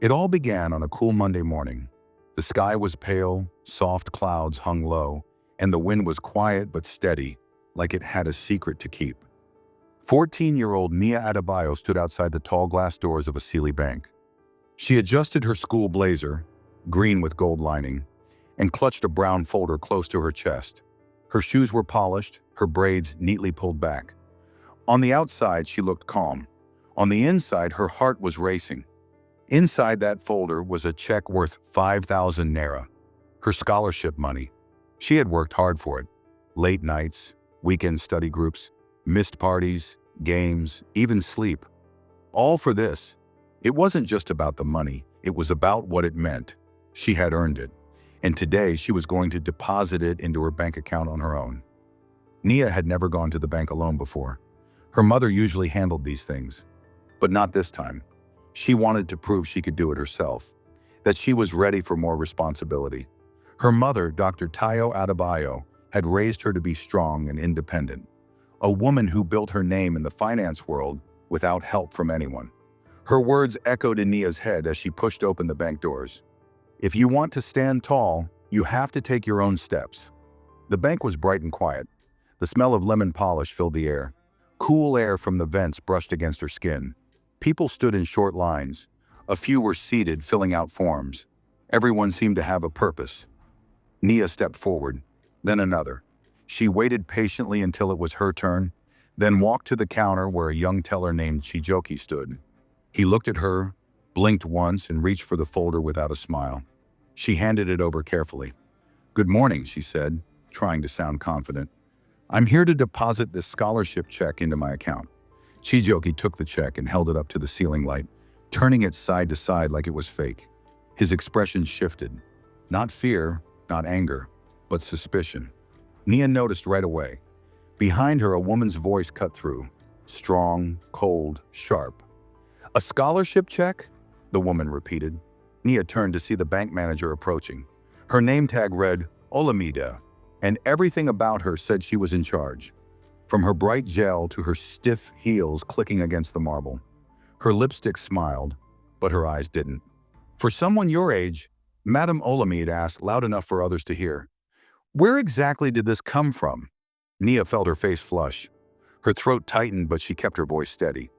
It all began on a cool Monday morning. The sky was pale, soft clouds hung low, and the wind was quiet but steady, like it had a secret to keep. 14-year-old Nia Adebayo stood outside the tall glass doors of a Sealy bank. She adjusted her school blazer, green with gold lining, and clutched a brown folder close to her chest. Her shoes were polished, her braids neatly pulled back. On the outside, she looked calm. On the inside, her heart was racing. Inside that folder was a check worth 5,000 naira, her scholarship money. She had worked hard for it. Late nights, weekend study groups, missed parties, games, even sleep. All for this. It wasn't just about the money, it was about what it meant. She had earned it, and today she was going to deposit it into her bank account on her own. Nia had never gone to the bank alone before. Her mother usually handled these things, but not this time. She wanted to prove she could do it herself, that she was ready for more responsibility. Her mother, Dr. Tayo Adebayo, had raised her to be strong and independent, a woman who built her name in the finance world without help from anyone. Her words echoed in Nia's head as she pushed open the bank doors. If you want to stand tall, you have to take your own steps. The bank was bright and quiet. The smell of lemon polish filled the air. Cool air from the vents brushed against her skin. People stood in short lines. A few were seated, filling out forms. Everyone seemed to have a purpose. Nia stepped forward, then another. She waited patiently until it was her turn, then walked to the counter where a young teller named Chijoki stood. He looked at her, blinked once, and reached for the folder without a smile. She handed it over carefully. "Good morning," she said, trying to sound confident. "I'm here to deposit this scholarship check into my account." Chijoki took the check and held it up to the ceiling light, turning it side to side like it was fake. His expression shifted. Not fear, not anger, but suspicion. Nia noticed right away. Behind her, a woman's voice cut through. Strong, cold, sharp. "A scholarship check?" the woman repeated. Nia turned to see the bank manager approaching. Her name tag read Olamide, and everything about her said she was in charge. From her bright gel to her stiff heels clicking against the marble. Her lipstick smiled, but her eyes didn't. "For someone your age," Madame Olamide asked loud enough for others to hear, "where exactly did this come from?" Nia felt her face flush. Her throat tightened, but she kept her voice steady.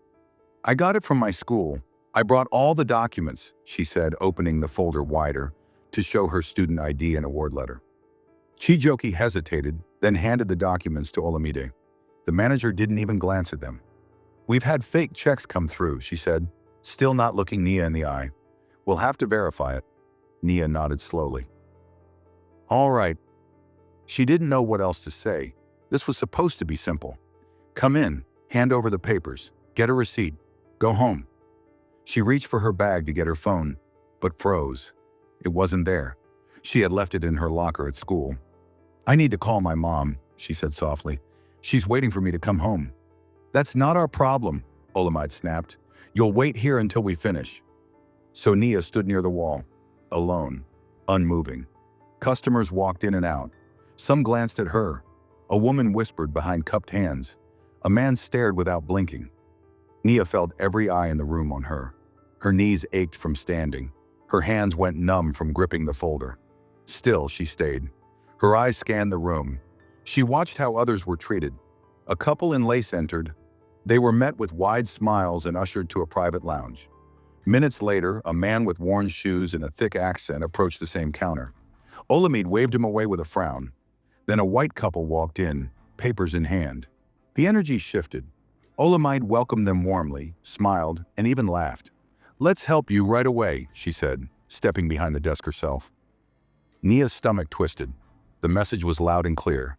"I got it from my school. I brought all the documents," she said, opening the folder wider to show her student ID and award letter. Chijoki hesitated, then handed the documents to Olamide. The manager didn't even glance at them. "We've had fake checks come through," she said, still not looking Nia in the eye. "We'll have to verify it." Nia nodded slowly. "All right." She didn't know what else to say. This was supposed to be simple. "Come in, hand over the papers, get a receipt, go home." She reached for her bag to get her phone, but froze. It wasn't there. She had left it in her locker at school. "I need to call my mom," she said softly. "She's waiting for me to come home." "That's not our problem," Olamide snapped. "You'll wait here until we finish." So Nia stood near the wall, alone, unmoving. Customers walked in and out. Some glanced at her. A woman whispered behind cupped hands. A man stared without blinking. Nia felt every eye in the room on her. Her knees ached from standing. Her hands went numb from gripping the folder. Still, she stayed. Her eyes scanned the room. She watched how others were treated. A couple in lace entered. They were met with wide smiles and ushered to a private lounge. Minutes later, a man with worn shoes and a thick accent approached the same counter. Olamide waved him away with a frown. Then a white couple walked in, papers in hand. The energy shifted. Olamide welcomed them warmly, smiled, and even laughed. "Let's help you right away," she said, stepping behind the desk herself. Nia's stomach twisted. The message was loud and clear.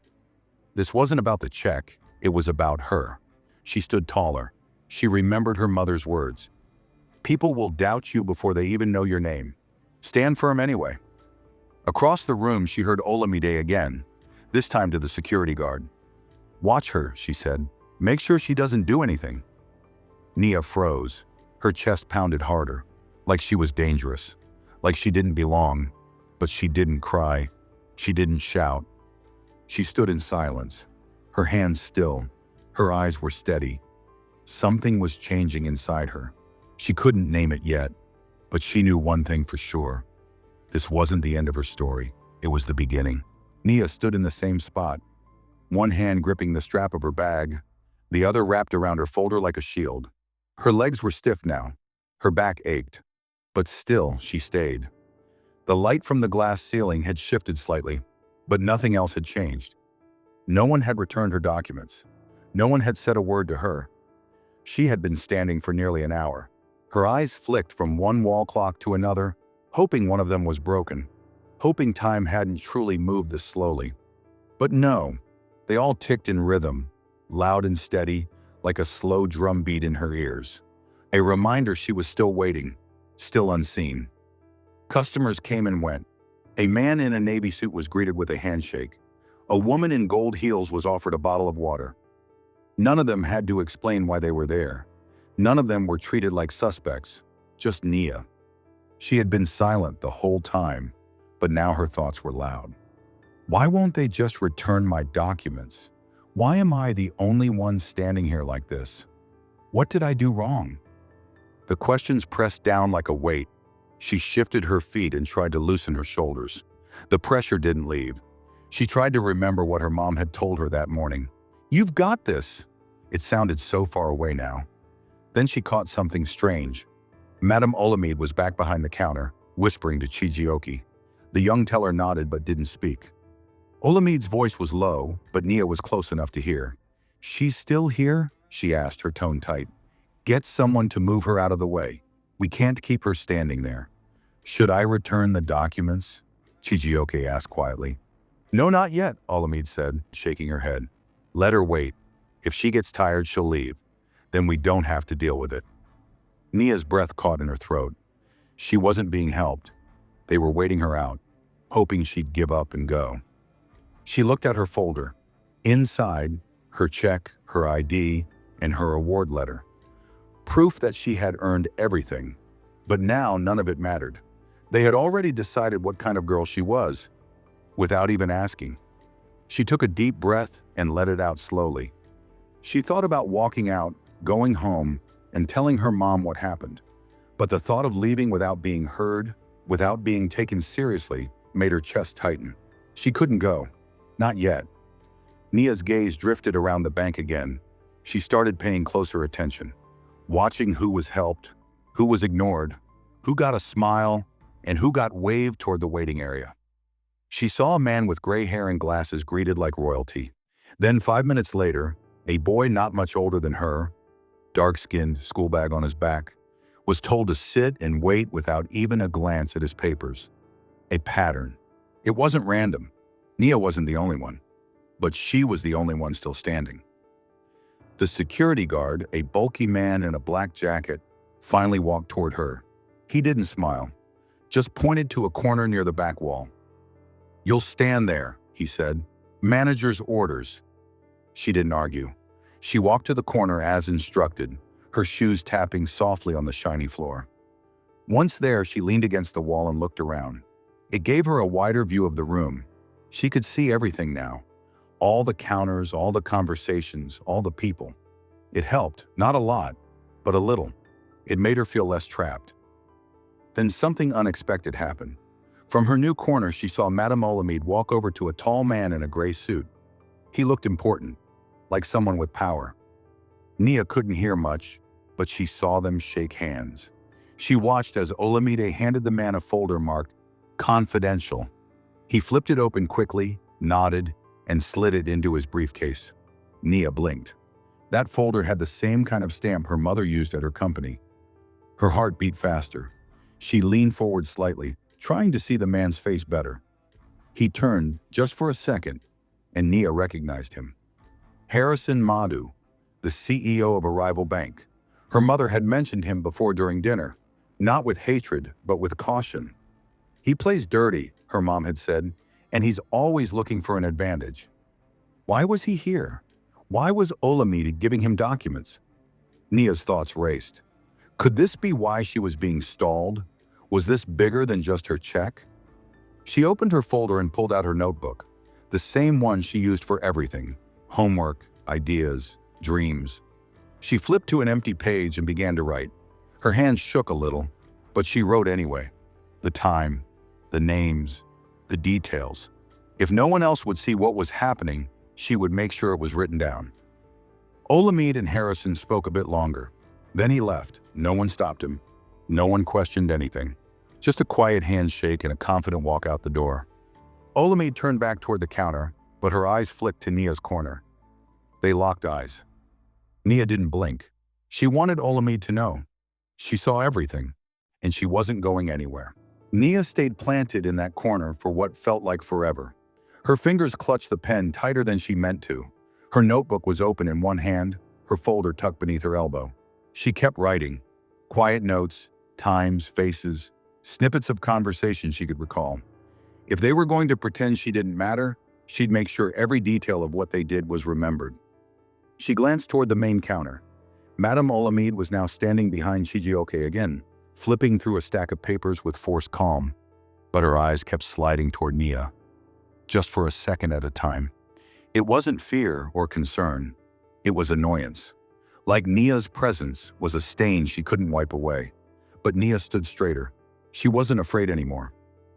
This wasn't about the check, it was about her. She stood taller. She remembered her mother's words. "People will doubt you before they even know your name. Stand firm anyway." Across the room, she heard Olamide again, this time to the security guard. "Watch her," she said. "Make sure she doesn't do anything." Nia froze. Her chest pounded harder, like she was dangerous, like she didn't belong. But she didn't cry. She didn't shout. She stood in silence, her hands still. Her eyes were steady. Something was changing inside her. She couldn't name it yet, But she knew one thing for sure. This wasn't the end of her story. It was the beginning. Nia stood in the same spot, one hand gripping the strap of her bag, the other wrapped around her folder like a shield. Her legs were stiff now. Her back ached. But still, she stayed. The light from the glass ceiling had shifted slightly, but nothing else had changed. No one had returned her documents. No one had said a word to her. She had been standing for nearly an hour. Her eyes flicked from one wall clock to another, hoping one of them was broken, hoping time hadn't truly moved this slowly. But no, they all ticked in rhythm, loud and steady, like a slow drum beat in her ears. A reminder she was still waiting, still unseen. Customers came and went. A man in a navy suit was greeted with a handshake. A woman in gold heels was offered a bottle of water. None of them had to explain why they were there. None of them were treated like suspects, just Nia. She had been silent the whole time, but now her thoughts were loud. Why won't they just return my documents? Why am I the only one standing here like this? What did I do wrong? The questions pressed down like a weight. She shifted her feet and tried to loosen her shoulders. The pressure didn't leave. She tried to remember what her mom had told her that morning. "You've got this." It sounded so far away now. Then she caught something strange. Madame Olamide was back behind the counter, whispering to Chijioke. The young teller nodded but didn't speak. Olamide's voice was low, but Nia was close enough to hear. "She's still here?" she asked, her tone tight. "Get someone to move her out of the way. We can't keep her standing there." "Should I return the documents?" Chijioke asked quietly. "No, not yet," Olamide said, shaking her head. "Let her wait. If she gets tired, she'll leave. Then we don't have to deal with it." Nia's breath caught in her throat. She wasn't being helped. They were waiting her out, hoping she'd give up and go. She looked at her folder. Inside, her check, her ID, and her award letter. Proof that she had earned everything. But now none of it mattered. They had already decided what kind of girl she was, without even asking. She took a deep breath and let it out slowly. She thought about walking out, going home, and telling her mom what happened. But the thought of leaving without being heard, without being taken seriously, made her chest tighten. She couldn't go. Not yet. Nia's gaze drifted around the bank again. She started paying closer attention, watching who was helped, who was ignored, who got a smile, and who got waved toward the waiting area. She saw a man with gray hair and glasses greeted like royalty. Then 5 minutes later, a boy not much older than her, dark-skinned, school bag on his back, was told to sit and wait without even a glance at his papers. A pattern. It wasn't random. Nia wasn't the only one, but she was the only one still standing. The security guard, a bulky man in a black jacket, finally walked toward her. He didn't smile, just pointed to a corner near the back wall. "You'll stand there," he said. "Manager's orders." She didn't argue. She walked to the corner as instructed, her shoes tapping softly on the shiny floor. Once there, she leaned against the wall and looked around. It gave her a wider view of the room. She could see everything now. All the counters, all the conversations, all the people. It helped, not a lot, but a little. It made her feel less trapped. Then something unexpected happened. From her new corner, she saw Madame Olamide walk over to a tall man in a gray suit. He looked important, like someone with power. Nia couldn't hear much, but she saw them shake hands. She watched as Olamide handed the man a folder marked "Confidential." He flipped it open quickly, nodded, and slid it into his briefcase. Nia blinked. That folder had the same kind of stamp her mother used at her company. Her heart beat faster. She leaned forward slightly, trying to see the man's face better. He turned, just for a second, and Nia recognized him. Harrison Madhu, the CEO of a rival bank. Her mother had mentioned him before during dinner, not with hatred, but with caution. "He plays dirty," her mom had said, "and he's always looking for an advantage." Why was he here? Why was Olamide giving him documents? Nia's thoughts raced. Could this be why she was being stalled? Was this bigger than just her check? She opened her folder and pulled out her notebook, the same one she used for everything: homework, ideas, dreams. She flipped to an empty page and began to write. Her hands shook a little. But she wrote anyway. The time, the names, the details. If no one else would see what was happening, she would make sure it was written down. Olamide and Harrison spoke a bit longer. Then he left. No one stopped him. No one questioned anything. Just a quiet handshake and a confident walk out the door. Olamide turned back toward the counter, but her eyes flicked to Nia's corner. They locked eyes. Nia didn't blink. She wanted Olamide to know. She saw everything, and she wasn't going anywhere. Nia stayed planted in that corner for what felt like forever. Her fingers clutched the pen tighter than she meant to. Her notebook was open in one hand, her folder tucked beneath her elbow. She kept writing. Quiet notes, times, faces, snippets of conversation she could recall. If they were going to pretend she didn't matter, she'd make sure every detail of what they did was remembered. She glanced toward the main counter. Madame Olamide was now standing behind Chijioke again, flipping through a stack of papers with forced calm. But her eyes kept sliding toward Nia, just for a second at a time. It wasn't fear or concern. It was annoyance. Like Nia's presence was a stain she couldn't wipe away. But Nia stood straighter. She wasn't afraid anymore.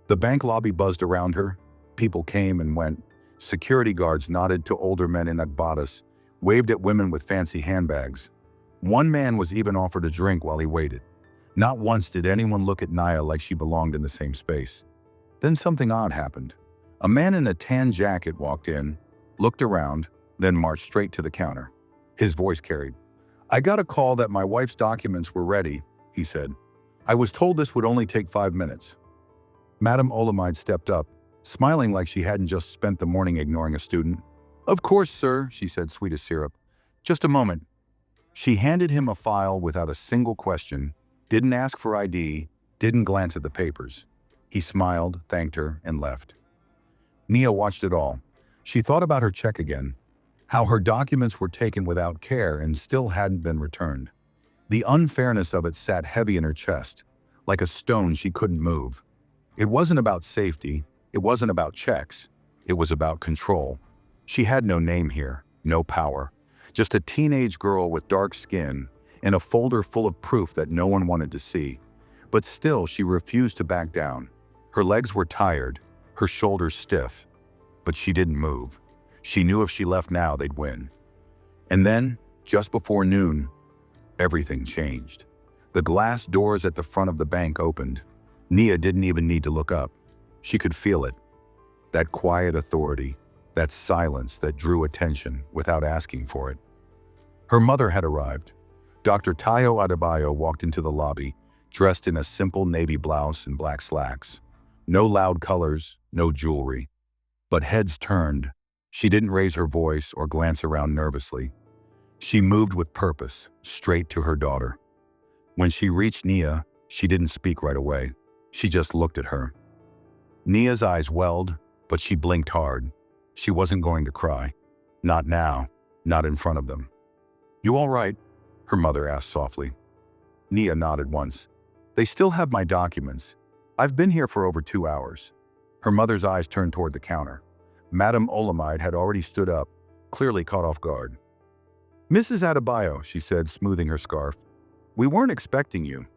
The bank lobby buzzed around her. People came and went. Security guards nodded to older men in agbatas, waved at women with fancy handbags. One man was even offered a drink while he waited. Not once did anyone look at Nia like she belonged in the same space. Then something odd happened. A man in a tan jacket walked in, looked around, then marched straight to the counter. His voice carried. "I got a call that my wife's documents were ready," he said. "I was told this would only take 5 minutes." Madame Olamide stepped up, smiling like she hadn't just spent the morning ignoring a student. "Of course, sir," she said, sweet as syrup. "Just a moment." She handed him a file without a single question, didn't ask for ID, didn't glance at the papers. He smiled, thanked her, and left. Nia watched it all. She thought about her check again, how her documents were taken without care and still hadn't been returned. The unfairness of it sat heavy in her chest, like a stone she couldn't move. It wasn't about safety, it wasn't about checks, it was about control. She had no name here, no power, just a teenage girl with dark skin and a folder full of proof that no one wanted to see. But still, she refused to back down. Her legs were tired, her shoulders stiff, but she didn't move. She knew if she left now, they'd win. And then, just before noon, everything changed. The glass doors at the front of the bank opened. Nia didn't even need to look up. She could feel it. That quiet authority, that silence that drew attention without asking for it. Her mother had arrived. Dr. Tayo Adebayo walked into the lobby, dressed in a simple navy blouse and black slacks. No loud colors, no jewelry. But heads turned. She didn't raise her voice or glance around nervously. She moved with purpose, straight to her daughter. When she reached Nia, she didn't speak right away. She just looked at her. Nia's eyes welled, but she blinked hard. She wasn't going to cry. Not now, not in front of them. "You all right?" her mother asked softly. Nia nodded once. "They still have my documents. I've been here for over 2 hours." Her mother's eyes turned toward the counter. Madame Olamide had already stood up, clearly caught off guard. "Mrs. Adebayo," she said, smoothing her scarf. "We weren't expecting you."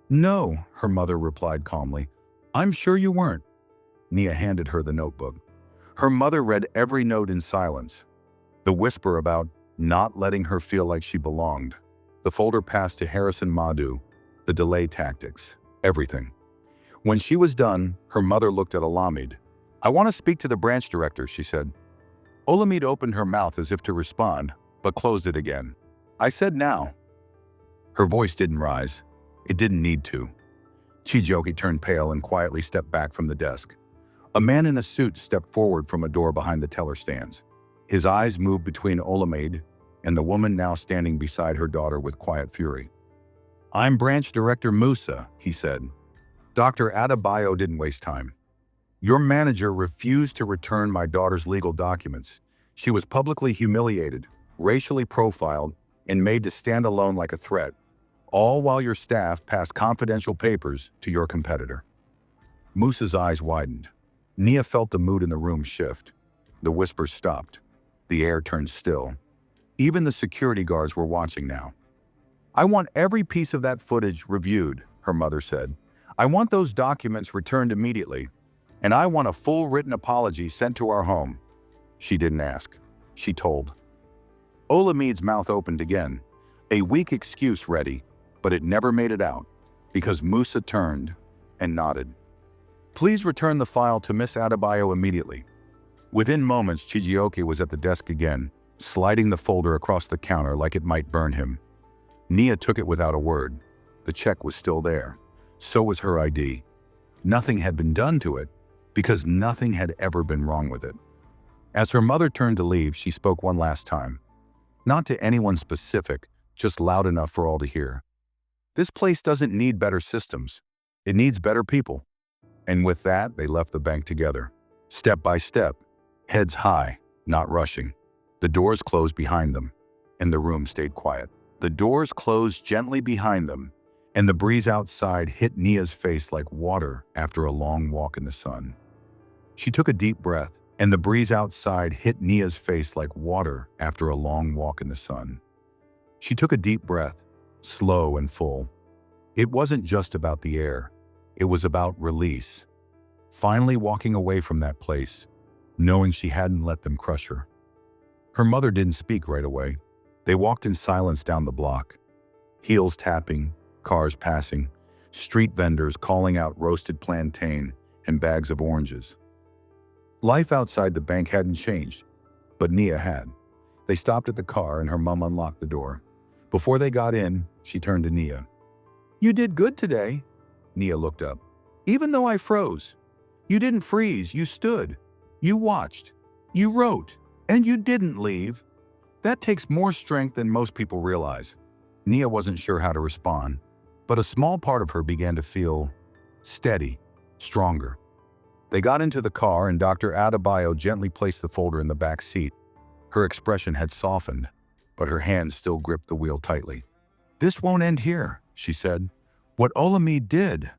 "No," her mother replied calmly. "I'm sure you weren't." Nia handed her the notebook. Her mother read every note in silence. The whisper about not letting her feel like she belonged. The folder passed to Harrison Madhu, the delay tactics, everything. When she was done, her mother looked at Olamide. "I want to speak to the branch director," she said. Olamide opened her mouth as if to respond, but closed it again. "I said now." Her voice didn't rise. It didn't need to. Chijioke turned pale and quietly stepped back from the desk. A man in a suit stepped forward from a door behind the teller stands. His eyes moved between Olamide and the woman now standing beside her daughter with quiet fury. "I'm Branch Director Musa," he said. Dr. Adebayo didn't waste time. "Your manager refused to return my daughter's legal documents. She was publicly humiliated, racially profiled, and made to stand alone like a threat, all while your staff passed confidential papers to your competitor." Musa's eyes widened. Nia felt the mood in the room shift. The whispers stopped. The air turned still. Even the security guards were watching now. "I want every piece of that footage reviewed," her mother said. I want those documents returned immediately, and I want a full written apology sent to our home." She didn't ask. She told. Olamid's mouth opened again, a weak excuse ready, but it never made it out, because Musa turned and nodded. "Please return the file to Miss Adebayo immediately." Within moments, Chijioke was at the desk again, sliding the folder across the counter like it might burn him. Nia took it without a word. The check was still there. So was her ID. Nothing had been done to it, because nothing had ever been wrong with it. As her mother turned to leave, she spoke one last time. Not to anyone specific, just loud enough for all to hear. "This place doesn't need better systems. It needs better people." And with that, they left the bank together. Step by step, heads high, not rushing. The doors closed behind them, and the room stayed quiet. The doors closed gently behind them, and the breeze outside hit Nia's face like water after a long walk in the sun. She took a deep breath, and the breeze outside hit Nia's face like water after a long walk in the sun. She took a deep breath, slow and full. It wasn't just about the air. It was about release. Finally walking away from that place, knowing she hadn't let them crush her. Her mother didn't speak right away. They walked in silence down the block. Heels tapping, cars passing, street vendors calling out roasted plantain and bags of oranges. Life outside the bank hadn't changed, but Nia had. They stopped at the car and her mom unlocked the door. Before they got in, she turned to Nia. "You did good today." Nia looked up. "Even though I froze. You didn't freeze, you stood. You watched. You wrote. And you didn't leave. That takes more strength than most people realize." Nia wasn't sure how to respond, but a small part of her began to feel steady, stronger. They got into the car and Dr. Adebayo gently placed the folder in the back seat. Her expression had softened, but her hands still gripped the wheel tightly. "This won't end here," she said. "What Olamide did,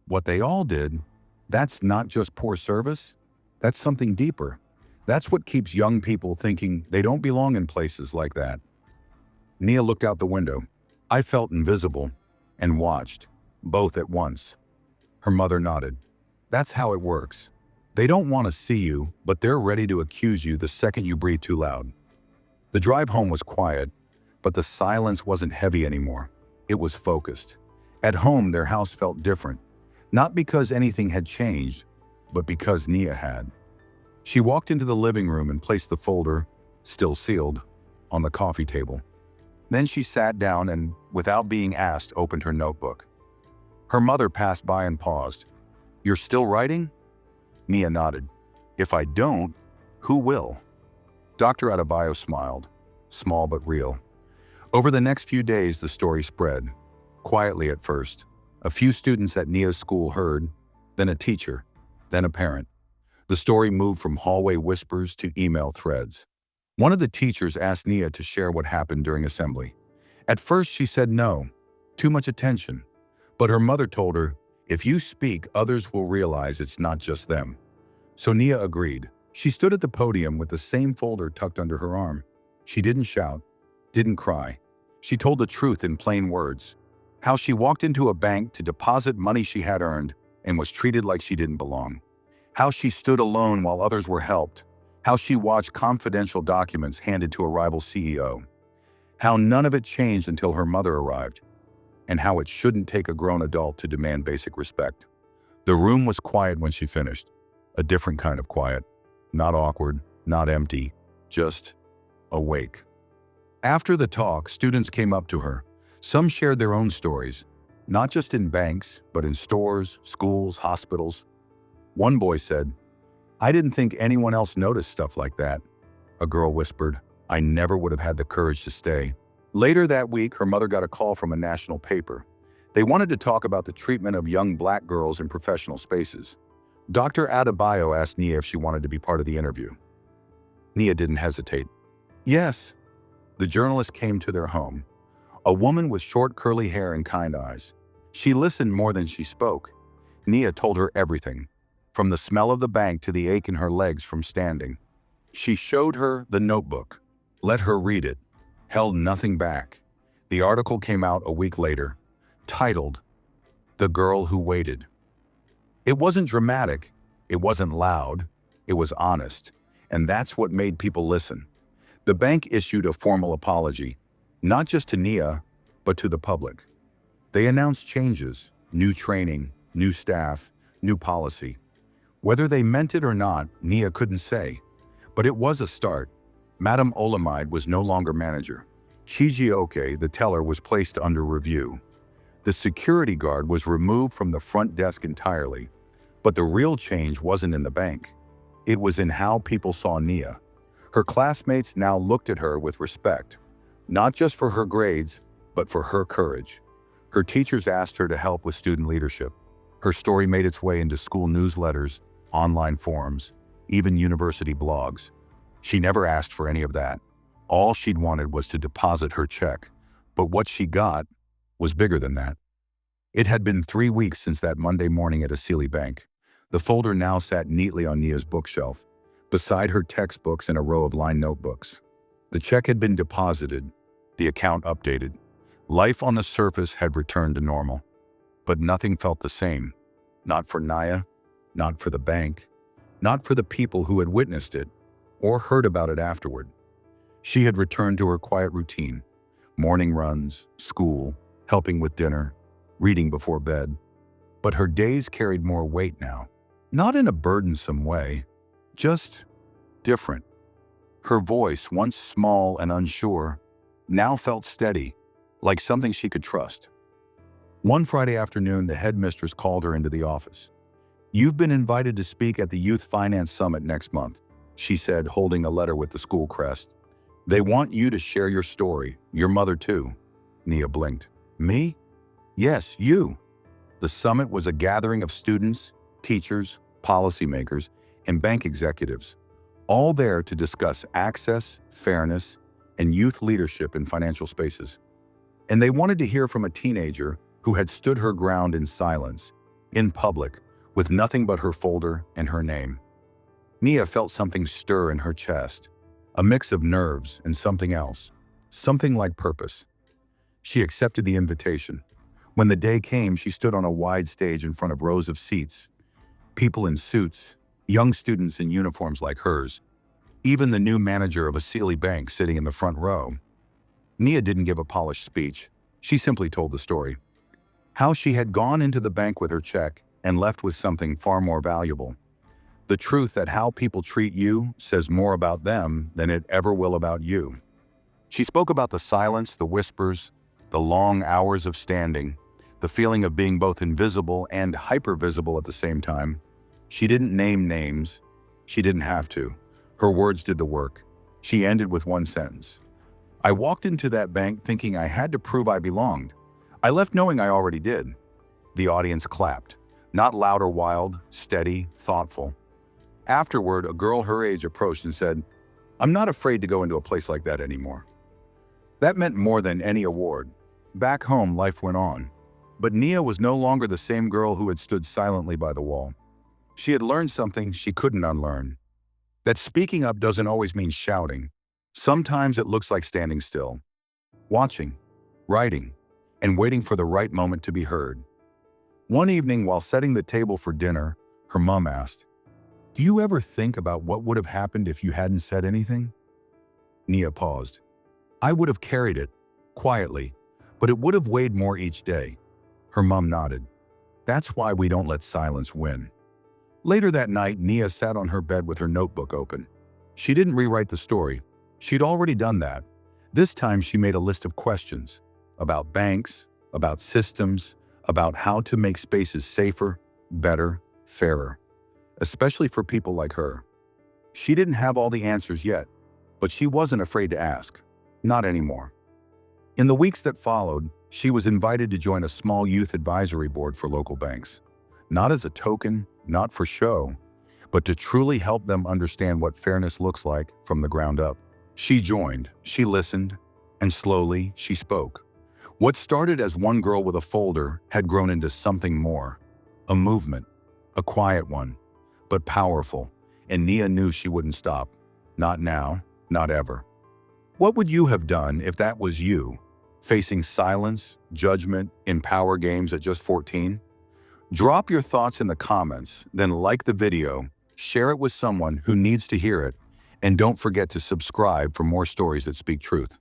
what they all did, that's not just poor service. That's something deeper. That's what keeps young people thinking they don't belong in places like that." Nia looked out the window. "I felt invisible and watched, both at once." Her mother nodded. "That's how it works. They don't want to see you, but they're ready to accuse you the second you breathe too loud." The drive home was quiet, but the silence wasn't heavy anymore. It was focused. At home, their house felt different, not because anything had changed, but because Nia had. She walked into the living room and placed the folder, still sealed, on the coffee table. Then she sat down and, without being asked, opened her notebook. Her mother passed by and paused. "You're still writing?" Nia nodded. "If I don't, who will?" Dr. Adebayo smiled, small but real. Over the next few days, the story spread, quietly at first. A few students at Nia's school heard, then a teacher, then a parent. The story moved from hallway whispers to email threads. One of the teachers asked Nia to share what happened during assembly. At first, she said no, too much attention. But her mother told her, "If you speak, others will realize it's not just them." So Nia agreed. She stood at the podium with the same folder tucked under her arm. She didn't shout, didn't cry. She told the truth in plain words. How she walked into a bank to deposit money she had earned and was treated like she didn't belong. How she stood alone while others were helped. How she watched confidential documents handed to a rival CEO. How none of it changed until her mother arrived. And how it shouldn't take a grown adult to demand basic respect. The room was quiet when she finished. A different kind of quiet. Not awkward, not empty, just awake. After the talk, students came up to her. Some shared their own stories, not just in banks, but in stores, schools, hospitals. One boy said, "I didn't think anyone else noticed stuff like that." A girl whispered, "I never would have had the courage to stay." Later that week, her mother got a call from a national paper. They wanted to talk about the treatment of young black girls in professional spaces. Dr. Adebayo asked Nia if she wanted to be part of the interview. Nia didn't hesitate. "Yes." The journalist came to their home. A woman with short curly hair and kind eyes. She listened more than she spoke. Nia told her everything, from the smell of the bank to the ache in her legs from standing. She showed her the notebook, let her read it, held nothing back. The article came out a week later, titled, The Girl Who Waited. It wasn't dramatic, it wasn't loud, it was honest, and that's what made people listen. The bank issued a formal apology, not just to Nia, but to the public. They announced changes, new training, new staff, new policy. Whether they meant it or not, Nia couldn't say. But it was a start. Madame Olamide was no longer manager. Chijioke, the teller, was placed under review. The security guard was removed from the front desk entirely. But the real change wasn't in the bank. It was in how people saw Nia. Her classmates now looked at her with respect, not just for her grades, but for her courage. Her teachers asked her to help with student leadership. Her story made its way into school newsletters, online forums, even university blogs. She never asked for any of that. All she'd wanted was to deposit her check. But what she got was bigger than that. It had been 3 weeks since that Monday morning at Asili Bank. The folder now sat neatly on Nia's bookshelf, beside her textbooks and a row of lined notebooks. The check had been deposited, the account updated. Life on the surface had returned to normal. But nothing felt the same. Not for Nia, not for the bank, not for the people who had witnessed it or heard about it afterward. She had returned to her quiet routine: morning runs, school, helping with dinner, reading before bed. But her days carried more weight now. Not in a burdensome way, just different. Her voice, once small and unsure, now felt steady, like something she could trust. One Friday afternoon, the headmistress called her into the office. "You've been invited to speak at the Youth Finance Summit next month," she said, holding a letter with the school crest. "They want you to share your story, your mother too." Nia blinked. "Me?" "Yes, you." The summit was a gathering of students, teachers, policymakers, and bank executives, all there to discuss access, fairness, and youth leadership in financial spaces. And they wanted to hear from a teenager who had stood her ground in silence, in public, with nothing but her folder and her name. Nia felt something stir in her chest, a mix of nerves and something else, something like purpose. She accepted the invitation. When the day came, she stood on a wide stage in front of rows of seats. People in suits, young students in uniforms like hers, even the new manager of Asili Bank sitting in the front row. Nia didn't give a polished speech. She simply told the story. How she had gone into the bank with her check and left with something far more valuable. The truth that how people treat you says more about them than it ever will about you. She spoke about the silence, the whispers, the long hours of standing, the feeling of being both invisible and hypervisible at the same time. She didn't name names. She didn't have to. Her words did the work. She ended with one sentence. "I walked into that bank thinking I had to prove I belonged. I left knowing I already did." The audience clapped. Not loud or wild, steady, thoughtful. Afterward, a girl her age approached and said, "I'm not afraid to go into a place like that anymore." That meant more than any award. Back home, life went on. But Nia was no longer the same girl who had stood silently by the wall. She had learned something she couldn't unlearn. That speaking up doesn't always mean shouting. Sometimes it looks like standing still, watching, writing, and waiting for the right moment to be heard. One evening, while setting the table for dinner, her mom asked, "Do you ever think about what would have happened if you hadn't said anything?" Nia paused. "I would have carried it, quietly, but it would have weighed more each day." Her mom nodded. "That's why we don't let silence win." Later that night, Nia sat on her bed with her notebook open. She didn't rewrite the story. She'd already done that. This time she made a list of questions about banks, about systems, about how to make spaces safer, better, fairer, especially for people like her. She didn't have all the answers yet, but she wasn't afraid to ask. Not anymore. In the weeks that followed, she was invited to join a small youth advisory board for local banks. Not as a token, not for show, but to truly help them understand what fairness looks like from the ground up. She joined, she listened, and slowly she spoke. What started as one girl with a folder had grown into something more. A movement, a quiet one, but powerful, and Nia knew she wouldn't stop. Not now, not ever. What would you have done if that was you, facing silence, judgment, in power games at just 14? Drop your thoughts in the comments, then like the video, share it with someone who needs to hear it, and don't forget to subscribe for more stories that speak truth.